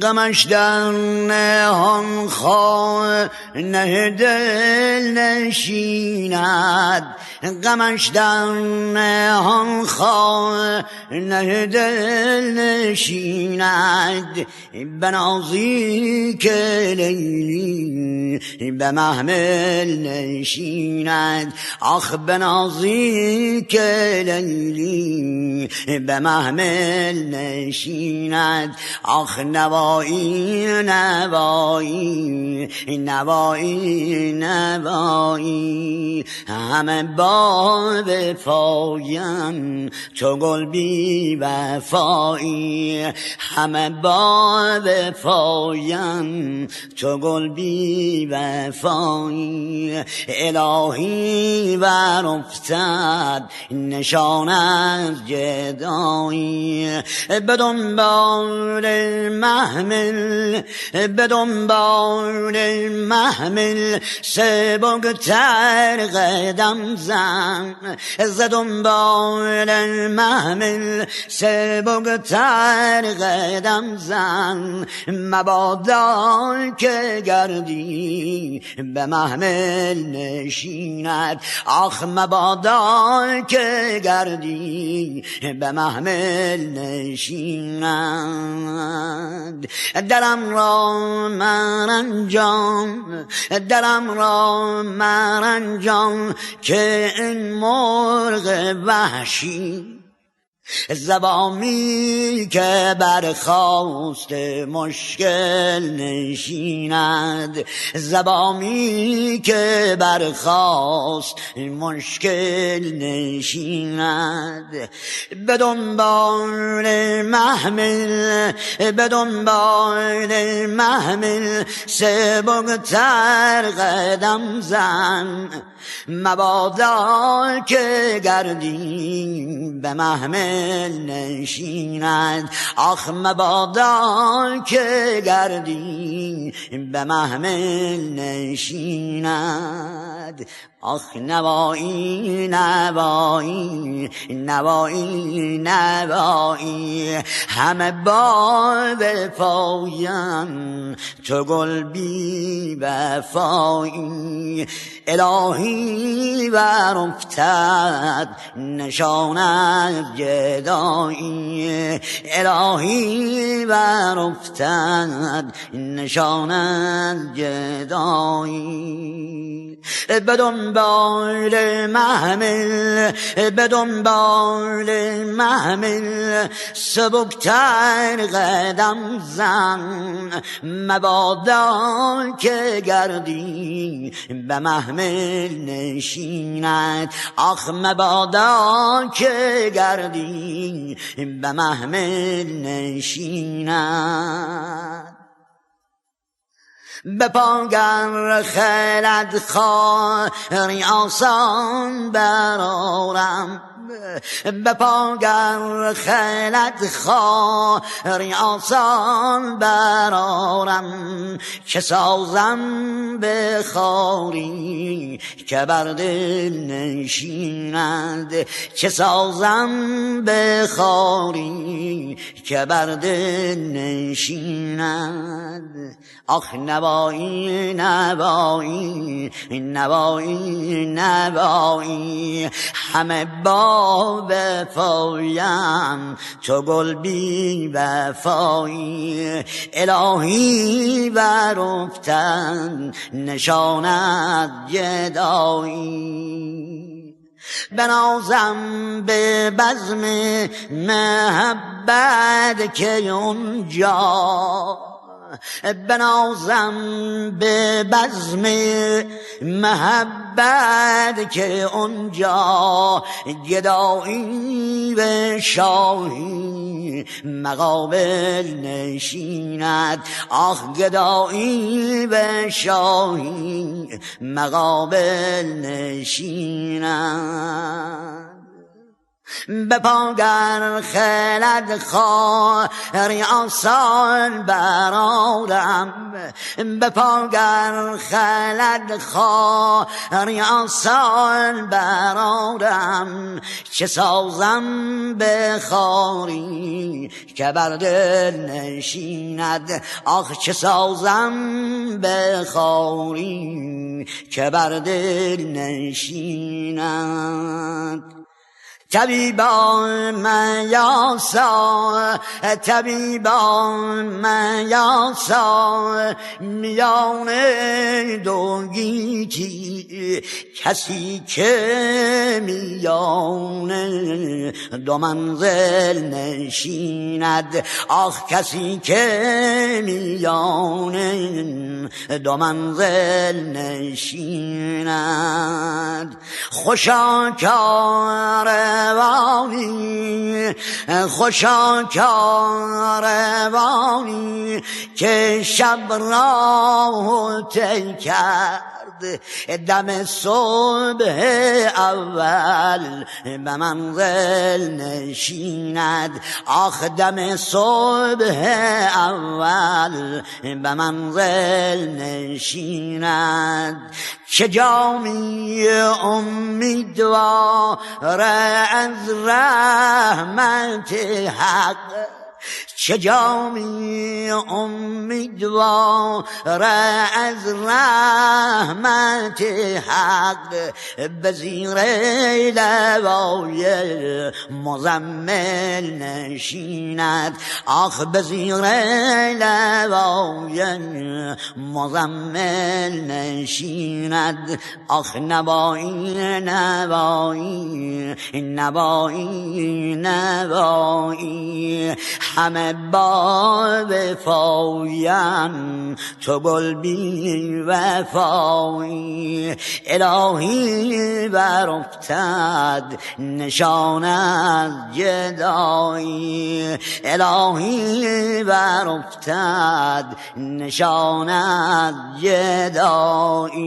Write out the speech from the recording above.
غمش در نهان خانه دل نشیند، غمش در نهان خانه دل نشیند. بنازی که لیلی به محمل نشیند، آخ بنازی که لیلی به محمل نشیند. آخ نوایی نوایی نوایی نوایی، همه با وفایم چو گل بی وفایی، همه با وفایم چو گل بی وفایی. الهی ور افتد نشان از جدایی، به دنبال محمل به دنبال محمل سبکتر قدم زن، ز دنبال محمل سبکتر قدم زن. مبادا که گردی به محمل نشیند، آخ مبادا که گردی به محمل نشیند. دلم را مرنجان، دلم را مرنجان که این مرغ وحشی زبامی که برخاست مشکل نشیند، زبامی که برخاست مشکل نشیند. به دنبال محمل به دنبال محمل سبکتر قدم زن، مبادا که گردی به محمل نشیند، آخ مبادا که گردی به محمل نشیند. آخ نوایی نوایی نوایی نوایی، همه با وفایم چو گل بی وفایی. الهی ور افتد نشان از جدایی، الهی ور افتد نشان از جدایی. به دنبال محمل به دنبال محمل سبکتر قدم زن، مبادا که گردی به محمل نشیند، آخ مبادا که گردی به محمل نشیند. به پاگر خلد خاری آسان برارم، به پاگر خلد خاری آسان برارم. که سازم به خاری که بر دل نشیند، که سازم به خاری که بر دل نشیند. آخ نوایی نوایی نوایی نوایی، همه با وفایم چو گل بی وفایی. الهی ور افتد نشان از جدایی، بنازم به بزم محبت که اونجا، بنازم به بزم محبت که اونجا. گدایی و شاهی مقابل نشیند، آخ گدایی و شاهی مقابل نشیند. به پاگر خلد خاری آسان برادم به پاگر خلد خاری آسان برادم چه سازم به خاری که بر دل نشیند آخ چه سازم به خاری که بر دل نشیند طبیبان میاسا طبیبان میاسا میان دو گیتی کسی که میان دو منزل نشیند آخ کسی که میان دو منزل نشیند خوشا کاروانی خوشا کاروانی که شب را طی کرد دم صبح اول به منزل نشیند آخ دم صبح اول به منزل نشیند چه جامی امیدوار از رحمت حق چه جامی امیدوار از رحمت حق به زیر لوای مزمل نشیند آخ به زیر لوای مزمل نشیند آخ نوایی نوایی نوایی نوایی همه با وفایم تو گل بی وفایی الهی بر افتد نشان از جدایی الهی بر افتد نشان از جدایی